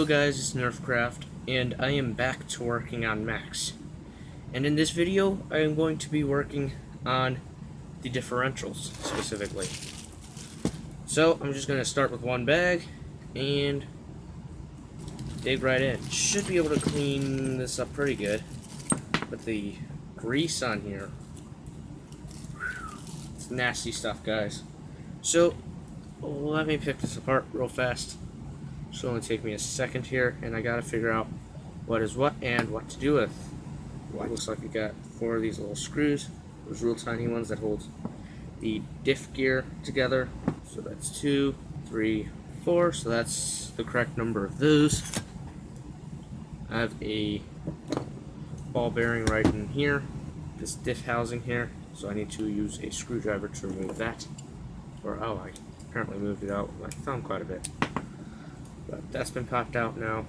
guys, it's Nerfcraft, and I am back to working on Maxx. And in this video, I am going to be working on the differentials, specifically. So, I'm just going to start with one bag, and dig right in. Should be able to clean this up pretty good, but the grease on here, it's nasty stuff, guys. So, let me pick this apart real fast. It's only take me a second here, and I gotta figure out what is what and what to do with. It looks like we got 4 of these little screws. Those real tiny ones that hold the diff gear together. So that's 2, 3, 4. So that's the correct number of those. I have a ball bearing right in here. This diff housing here. So I need to use a screwdriver to remove that. Or oh, I apparently moved it out with my thumb quite a bit. But that's been popped out now.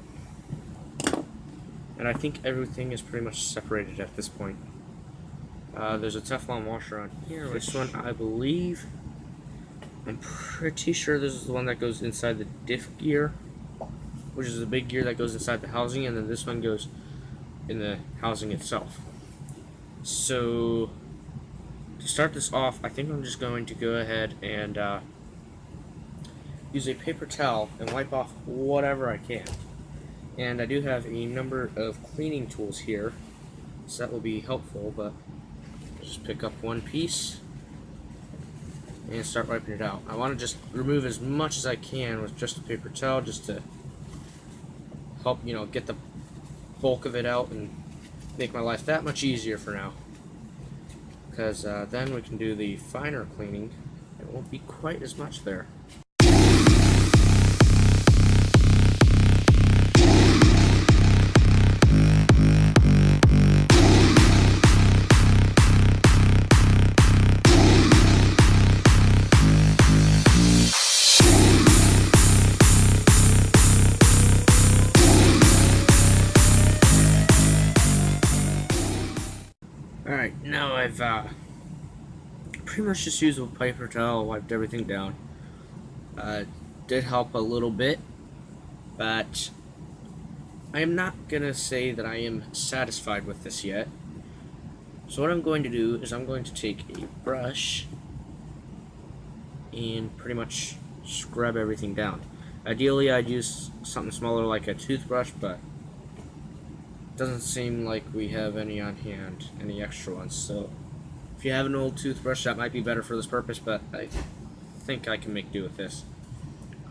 And I think everything is pretty much separated at this point. There's a Teflon washer on here. This one, I believe, I'm pretty sure this is the one that goes inside the diff gear, which is the big gear that goes inside the housing, and then this one goes in the housing itself. So, to start this off, I think I'm just going to go ahead and use a paper towel and wipe off whatever I can. And I do have a number of cleaning tools here, so that will be helpful, but just pick up one piece and start wiping it out. I want to just remove as much as I can with just a paper towel, just to help, get the bulk of it out and make my life that much easier for now. Because then we can do the finer cleaning. It won't be quite as much there. Alright, now I've pretty much just used a paper towel, wiped everything down. Did help a little bit, but I am not gonna say that I am satisfied with this yet. So what I'm going to do is I'm going to take a brush and pretty much scrub everything down. Ideally I'd use something smaller like a toothbrush, but doesn't seem like we have any on hand, any extra ones. So if you have an old toothbrush, that might be better for this purpose, but I think I can make do with this.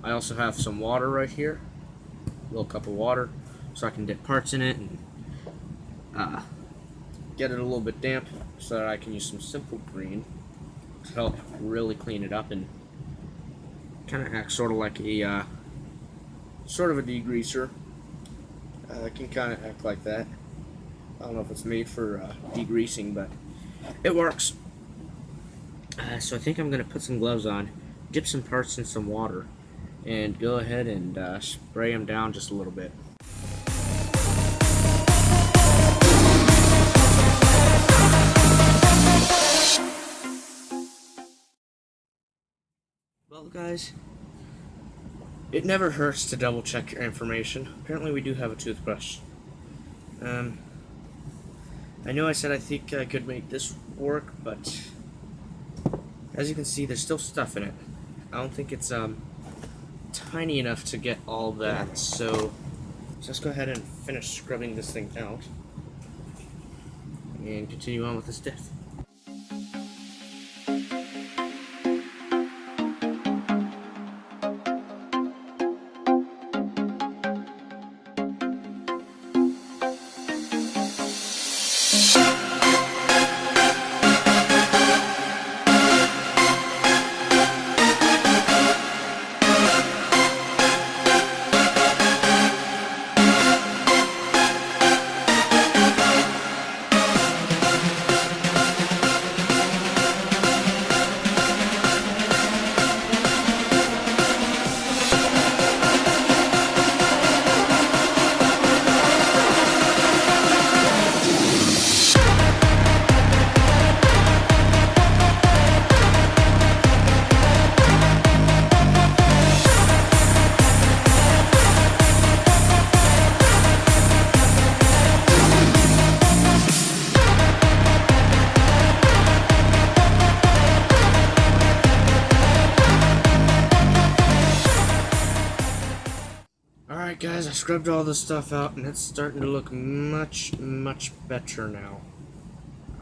I also have some water right here, a little cup of water, so I can dip parts in it and get it a little bit damp, so that I can use some simple green to help really clean it up and kind of act sort of like a sort of a degreaser. It can kind of act like that. I don't know if it's made for degreasing, but it works. So I think I'm going to put some gloves on, dip some parts in some water, and go ahead and spray them down just a little bit. Well, guys, it never hurts to double check your information. Apparently we do have a toothbrush. I know I said I think I could make this work, but as you can see, there's still stuff in it. I don't think it's tiny enough to get all that, so let's go ahead and finish scrubbing this thing out and continue on with this diff. guys, I scrubbed all this stuff out and it's starting to look much better now.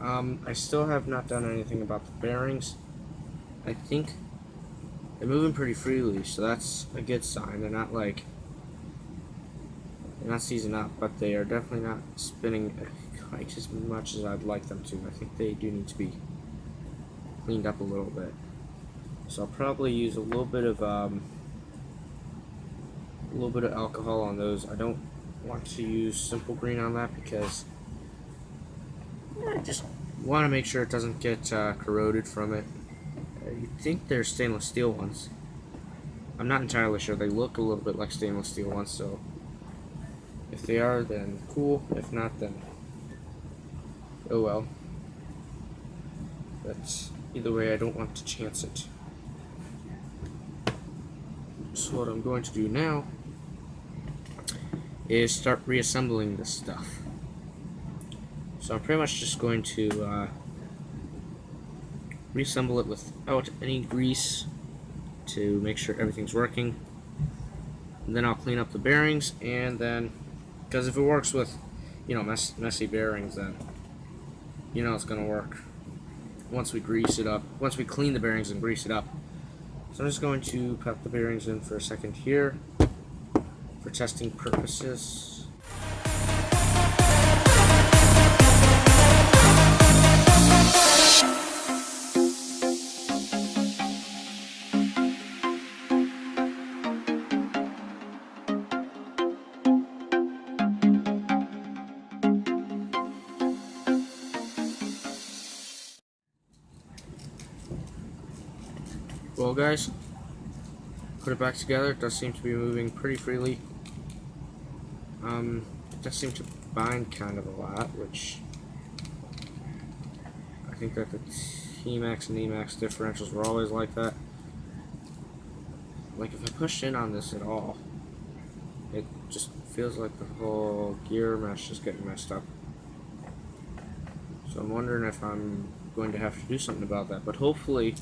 I still have not done anything about the bearings. I think they're moving pretty freely, so that's a good sign. They're not seizing up, but they are definitely not spinning quite as much as I'd like them to. I think they do need to be cleaned up a little bit. So I'll probably use a little bit of alcohol on those. I don't want to use simple green on that because I just want to make sure it doesn't get corroded from it. You'd think they're stainless steel ones. I'm not entirely sure. They look a little bit like stainless steel ones, so if they are, then cool. If not, then oh well. But either way, I don't want to chance it. So what I'm going to do now is start reassembling this stuff. So I'm pretty much just going to reassemble it without any grease to make sure everything's working. And then I'll clean up the bearings, and then, because if it works with, messy bearings, then it's gonna work once we grease it up, once we clean the bearings and grease it up. So I'm just going to pop the bearings in for a second here for testing purposes. Well, guys, put it back together. It does seem to be moving pretty freely. It does seem to bind kind of a lot, which I think that the T-Maxx and E-Maxx differentials were always like that. Like, if I push in on this at all, it just feels like the whole gear mesh is getting messed up. So I'm wondering if I'm going to have to do something about that, but hopefully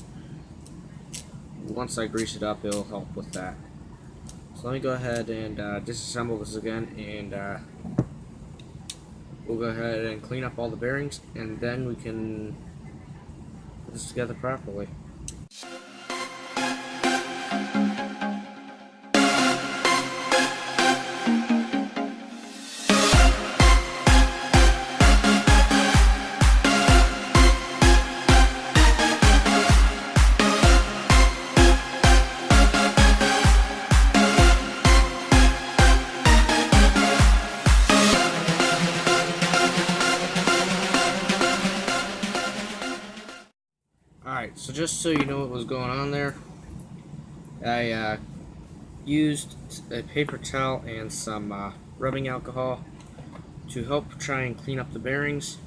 once I grease it up, it'll help with that. So let me go ahead and disassemble this again, and we'll go ahead and clean up all the bearings, and then we can put this together properly. Alright, so just so you know what was going on there, I used a paper towel and some rubbing alcohol to help try and clean up the bearings.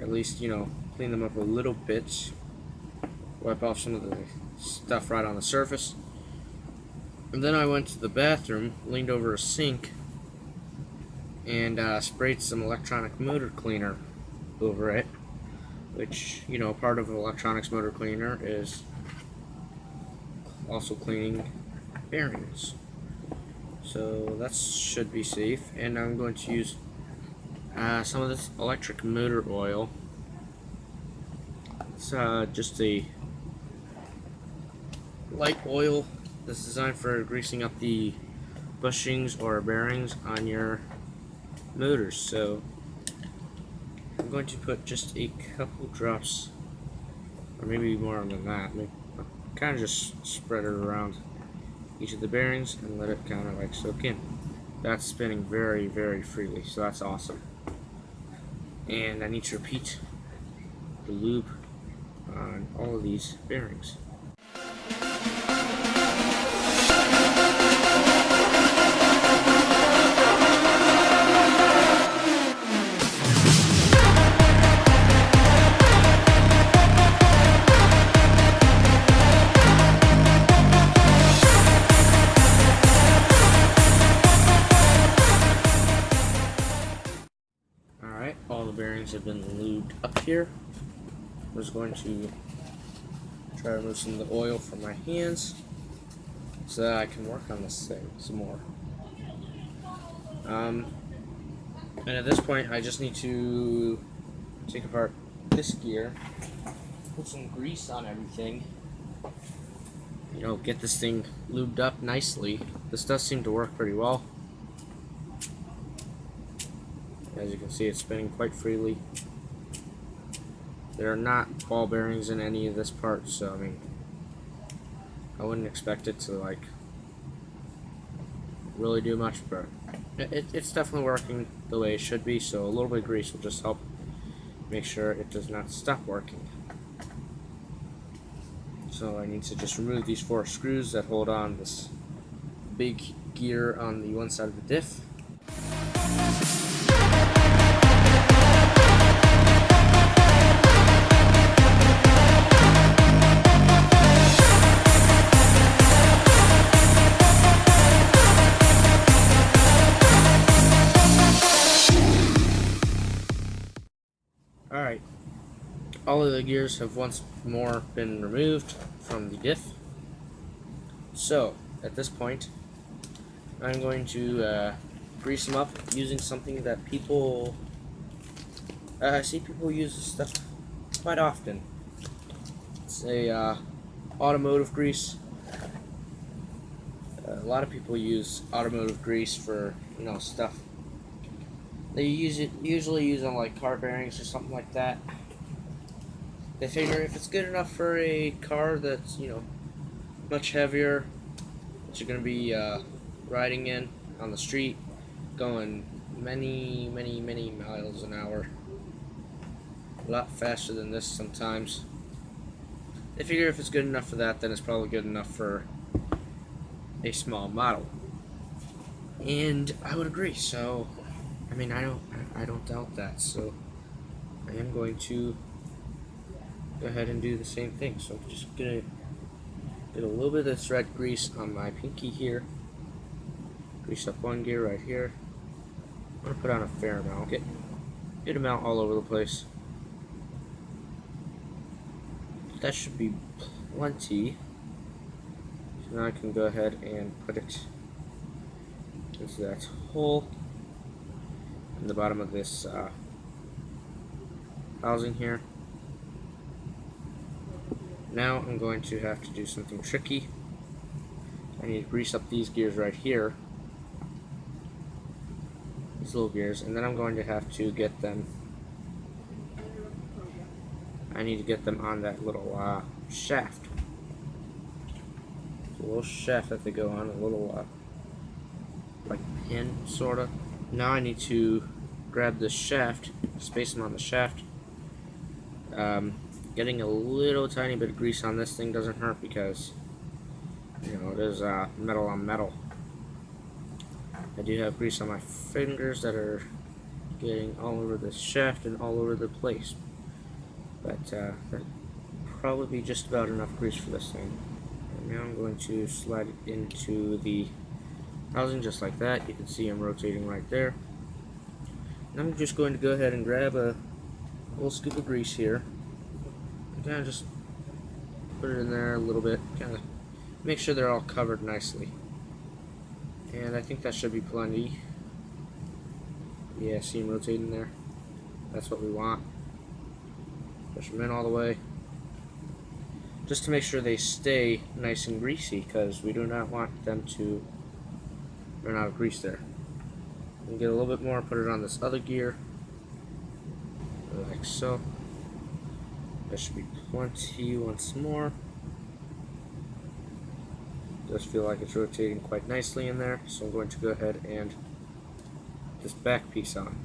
At least, clean them up a little bit. Wipe off some of the stuff right on the surface. And then I went to the bathroom, leaned over a sink, and sprayed some electronic motor cleaner over it. Which, part of an electronics motor cleaner is also cleaning bearings. So that should be safe. And I'm going to use some of this electric motor oil. It's just a light oil that's designed for greasing up the bushings or bearings on your motors. So I'm going to put just a couple drops, or maybe more than that. Kind of just spread it around each of the bearings and let it kind of like soak in. That's spinning very, very freely, so that's awesome. And I need to repeat the lube on all of these bearings. All the bearings have been lubed up here. I'm just going to try to remove some of the oil from my hands so that I can work on this thing some more. And at this point, I just need to take apart this gear, put some grease on everything, you know, get this thing lubed up nicely. This does seem to work pretty well. As you can see, it's spinning quite freely. There are not ball bearings in any of this part, so I mean, I wouldn't expect it to like really do much, but it's definitely working the way it should be, so a little bit of grease will just help make sure it does not stop working. So I need to just remove these 4 screws that hold on this big gear on the one side of the diff. Alright, all of the gears have once more been removed from the diff. So, at this point, I'm going to grease them up using something that people, I see people use this stuff quite often. It's a automotive grease. A lot of people use automotive grease for, you know, stuff. They usually use on like car bearings or something like that. They figure if it's good enough for a car that's, you know, much heavier, that you're going to be riding in on the street, going many miles an hour, a lot faster than this sometimes. They figure if it's good enough for that, then it's probably good enough for a small model. And I would agree. So I mean, I don't doubt that, so I am going to go ahead and do the same thing. So I'm just gonna get a little bit of thread grease on my pinky here, grease up one gear right here. I'm gonna put on a fair amount, get good amount all over the place. That should be plenty. So now I can go ahead and put it into that hole in the bottom of this housing here. Now I'm going to have to do something tricky. I need to grease up these gears right here, these little gears, and then I'm going to have to get them, I need to get them on that little shaft. It's a little shaft that they go on, a little like pin sorta. Now I need to grab this shaft, space them on the shaft. Getting a little tiny bit of grease on this thing doesn't hurt because, you know, it is metal on metal. I do have grease on my fingers that are getting all over the shaft and all over the place. But that'd probably be just about enough grease for this thing. And now I'm going to slide it into the housing just like that. You can see I'm rotating right there. And I'm just going to go ahead and grab a little scoop of grease here and kind of just put it in there a little bit, kind of make sure they're all covered nicely. And I think that should be plenty. Yeah, see them rotating there? That's what we want. Push them in all the way, just to make sure they stay nice and greasy, because we do not want them to run out of grease there. And get a little bit more, put it on this other gear, like so. That should be plenty once more. Does feel like it's rotating quite nicely in there, so I'm going to go ahead and put this back piece on.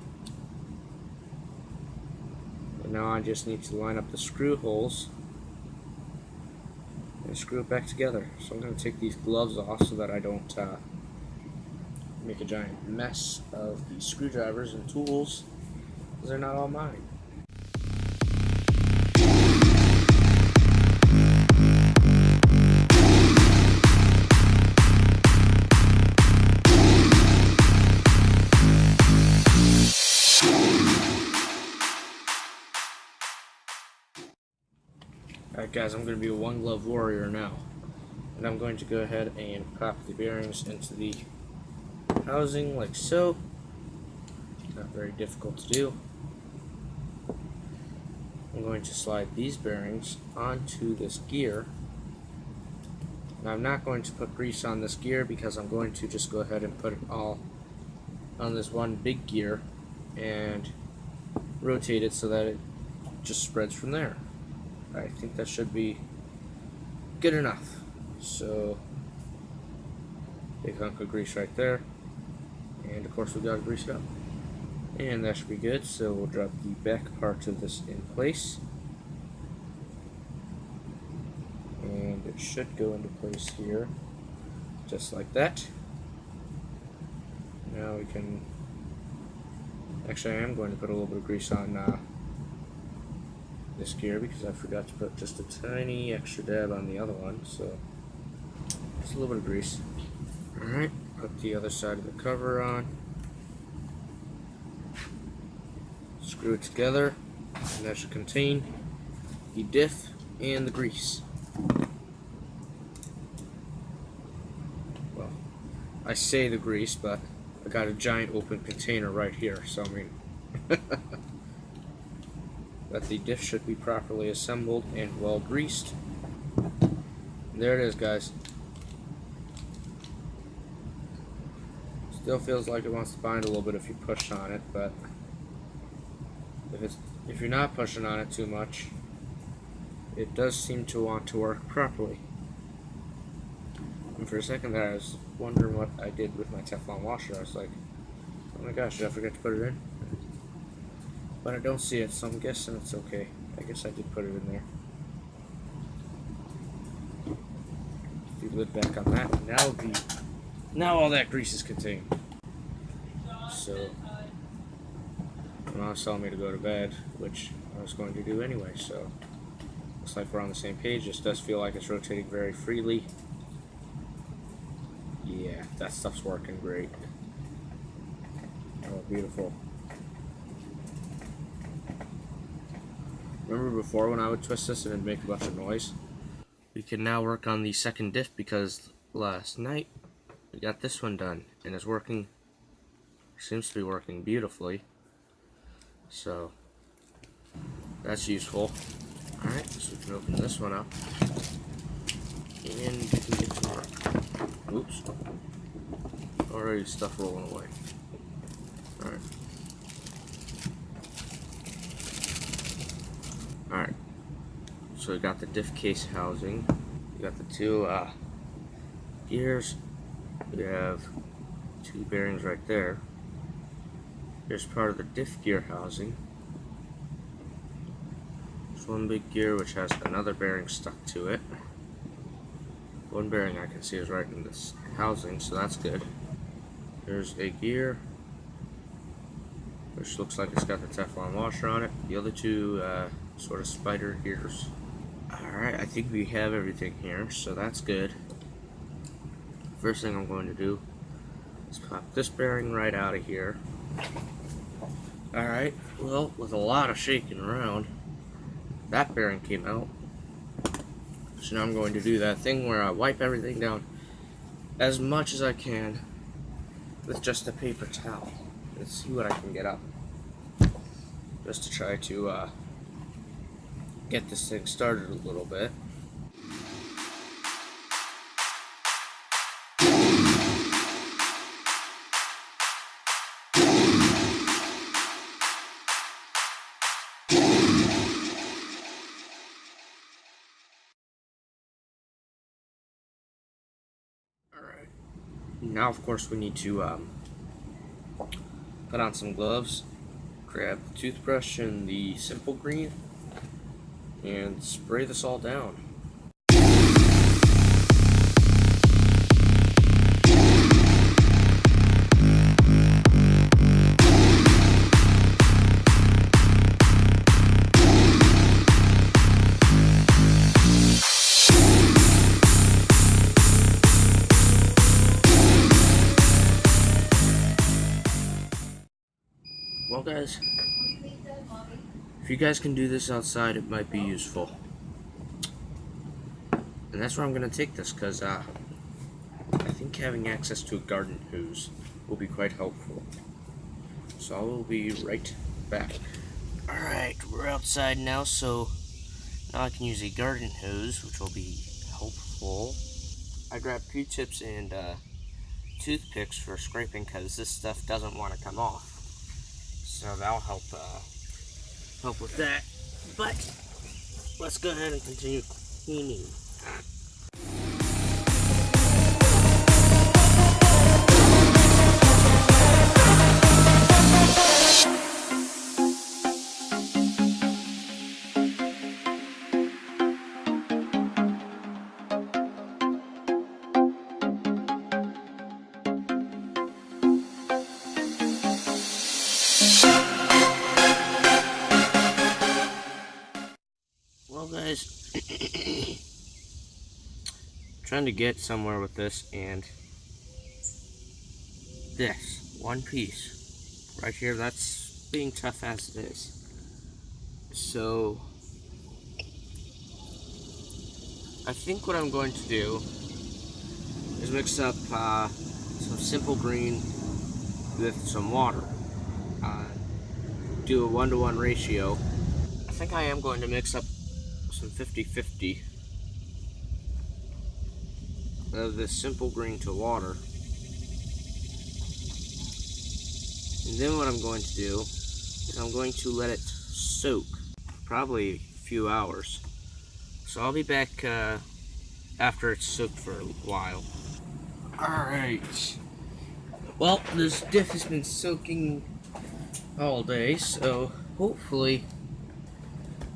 And now I just need to line up the screw holes and screw it back together. So I'm going to take these gloves off so that I don't make a giant mess of the screwdrivers and tools, because they're not all mine. Alright guys, I'm going to be a one glove warrior now. And I'm going to go ahead and pop the bearings into the housing like so. not very difficult to do. I'm going to slide these bearings onto this gear. Now I'm not going to put grease on this gear because I'm going to just go ahead and put it all on this one big gear and rotate it so that it just spreads from there. I think that should be good enough. So, big hunk of grease right there, and of course we gotta grease it up. And that should be good, so we'll drop the back part of this in place. And it should go into place here, just like that. Now we can, actually I am going to put a little bit of grease on this gear because I forgot to put just a tiny extra dab on the other one, so just a little bit of grease. Alright, put the other side of the cover on. Screw it together, and that should contain the diff and the grease. Well, I say the grease, but I got a giant open container right here, so I mean that the diff should be properly assembled and well greased. And there it is, guys. Still feels like it wants to bind a little bit if you push on it, but if you're not pushing on it too much, it does seem to want to work properly. And for a second there, I was wondering what I did with my Teflon washer. I was like, oh my gosh, did I forget to put it in? But I don't see it, so I'm guessing it's okay. I guess I did put it in there. If you lid back on that, now all that grease is contained. So Mom's telling me to go to bed, which I was going to do anyway, so looks like we're on the same page. This does feel like it's rotating very freely. Yeah, that stuff's working great. Oh, beautiful. Remember before when I would twist this and it'd make a bunch of noise? We can now work on the second diff because last night we got this one done and it's working, seems to be working beautifully. So that's useful. Alright, so we can open this one up and we can get to work. Oops. Already stuff rolling away. Alright. Alright. So we got the diff case housing. We got the two gears. We have two bearings right there. Here's part of the diff gear housing. There's one big gear which has another bearing stuck to it. One bearing I can see is right in this housing, so that's good. There's a gear which looks like it's got the Teflon washer on it. The other two sort of spider gears. Alright, I think we have everything here, so that's good. First thing I'm going to do is pop this bearing right out of here. Alright, well, with a lot of shaking around, that bearing came out. So now I'm going to do that thing where I wipe everything down as much as I can with just a paper towel and see what I can get up. Just to try to get this thing started a little bit. Alright, now of course we need to put on some gloves, grab the toothbrush and the simple green, and spray this all down. Well guys, if you guys can do this outside, it might be useful. And that's where I'm going to take this, because I think having access to a garden hose will be quite helpful. So I will be right back. Alright, we're outside now, so now I can use a garden hose, which will be helpful. I grabbed Q-tips and toothpicks for scraping because this stuff doesn't want to come off. So that'll help with that. But let's go ahead and continue cleaning. Well guys, trying to get somewhere with this, and this one piece right here, that's being tough as it is. So I think what I'm going to do is mix up some simple green with some water. Do a 1-to-1 ratio. I think I am going to mix up some 50-50 of this simple green to water. And then what I'm going to do is I'm going to let it soak, probably a few hours. So I'll be back after it's soaked for a while. Alright. Well, this diff has been soaking all day, so hopefully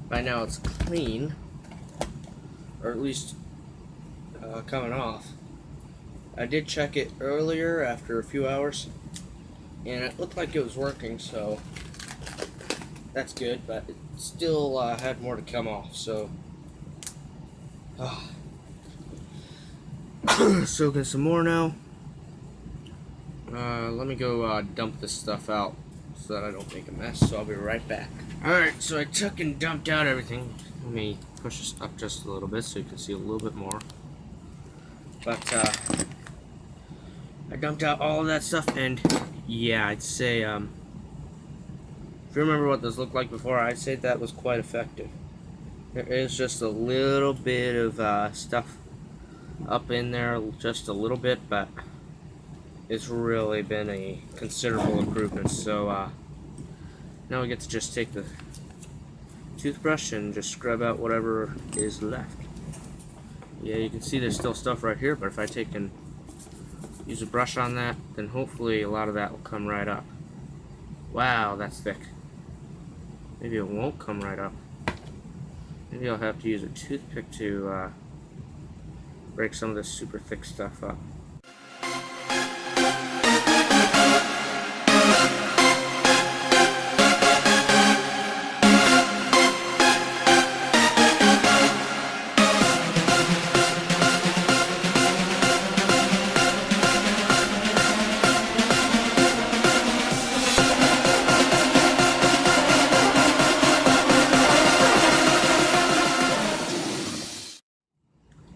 by now it's clean, or at least coming off. I did check it earlier after a few hours, and it looked like it was working, so that's good, but it still had more to come off, so soaking some more now. Let me go dump this stuff out so that I don't make a mess, so I'll be right back. Alright, so I took and dumped out everything. Let me push this up just a little bit so you can see a little bit more. But I dumped out all of that stuff, and yeah, I'd say if you remember what this looked like before, I'd say that was quite effective. There is just a little bit of stuff up in there, just a little bit, but it's really been a considerable improvement. So now we get to just take the toothbrush and just scrub out whatever is left. Yeah, you can see there's still stuff right here, but if I take and use a brush on that, then hopefully a lot of that will come right up. Wow, that's thick. Maybe it won't come right up. Maybe I'll have to use a toothpick to break some of this super thick stuff up.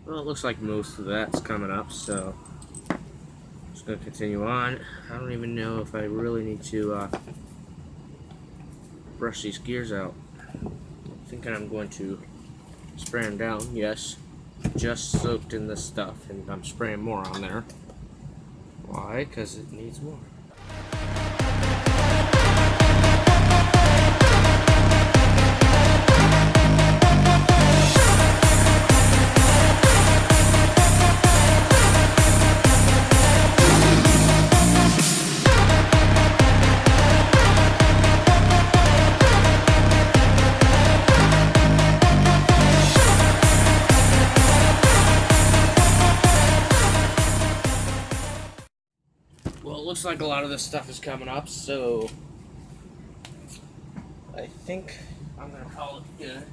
Well, it looks like most of that's coming up, so I'm just going to continue on. I don't even know if I really need to brush these gears out. I'm thinking I'm going to spray them down. Yes, just soaked in this stuff, and I'm spraying more on there. Why? Because it needs more. Well, it looks like a lot of this stuff is coming up, so I think I'm going to call it good.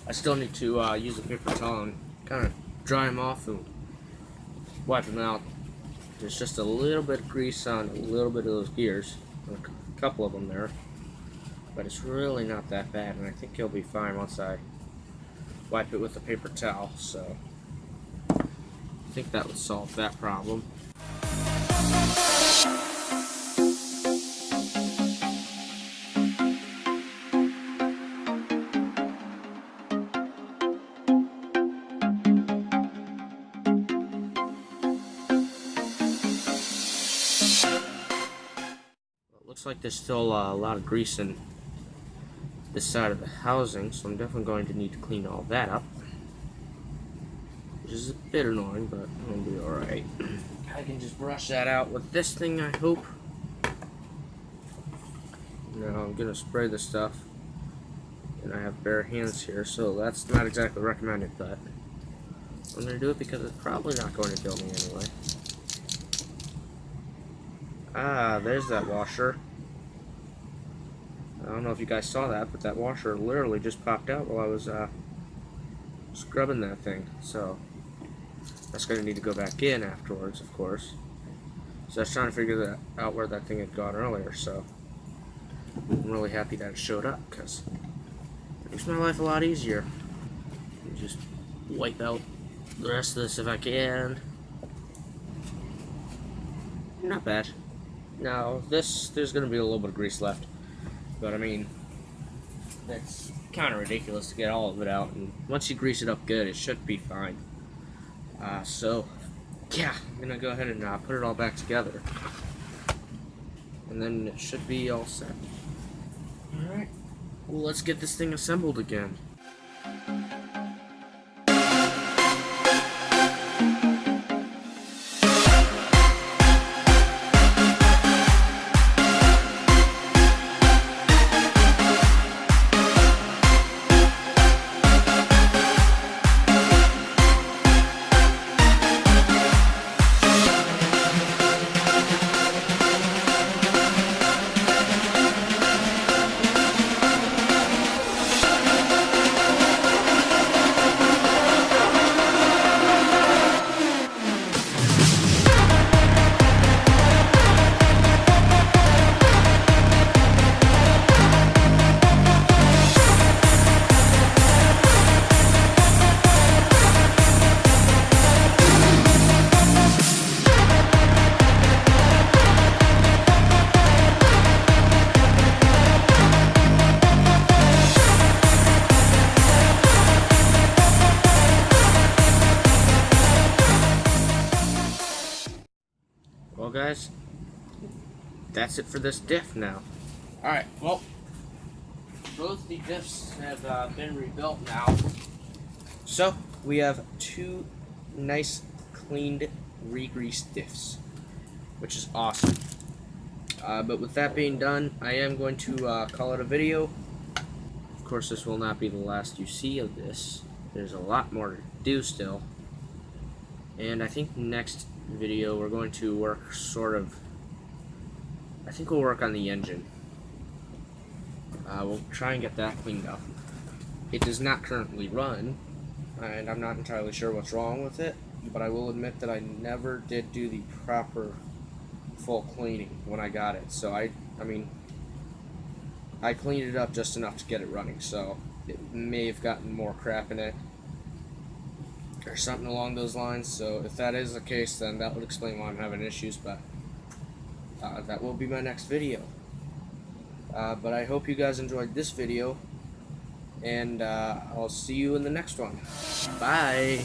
I still need to use a paper towel and kind of dry them off and wipe them out. There's just a little bit of grease on a little bit of those gears, a couple of them there, but it's really not that bad, and I think you'll be fine once I wipe it with a paper towel, so I think that would solve that problem. Looks like there's still a lot of grease in this side of the housing, so I'm definitely going to need to clean all that up. Which is a bit annoying, but it'll be alright. I can just brush that out with this thing, I hope. Now I'm gonna spray the stuff, and I have bare hands here, so that's not exactly recommended, but I'm gonna do it because it's probably not going to kill me anyway. Ah, there's that washer. I don't know if you guys saw that, but that washer literally just popped out while I was scrubbing that thing, so that's going to need to go back in afterwards, of course. So I was trying to figure out where that thing had gone earlier, so I'm really happy that it showed up, because it makes my life a lot easier. Just wipe out the rest of this if I can. Not bad. Now, there's going to be a little bit of grease left, but I mean, that's kind of ridiculous to get all of it out, and once you grease it up good, it should be fine. So, yeah, I'm going to go ahead and put it all back together, and then it should be all set. Alright, well, let's get this thing assembled again. Well, guys, that's it for this diff now. Alright, well, both the diffs have been rebuilt now. So, we have two nice, cleaned, re-greased diffs, which is awesome. But with that being done, I am going to call it a video. Of course, this will not be the last you see of this. There's a lot more to do still. And I think next video we're going to work I think we'll work on the engine. We'll try and get that cleaned up. It does not currently run, and I'm not entirely sure what's wrong with it, but I will admit that I never did do the proper full cleaning when I got it. So I mean, I cleaned it up just enough to get it running, so it may have gotten more crap in it or something along those lines. So if that is the case, then that would explain why I'm having issues, but that will be my next video. But I hope you guys enjoyed this video, and I'll see you in the next one. Bye!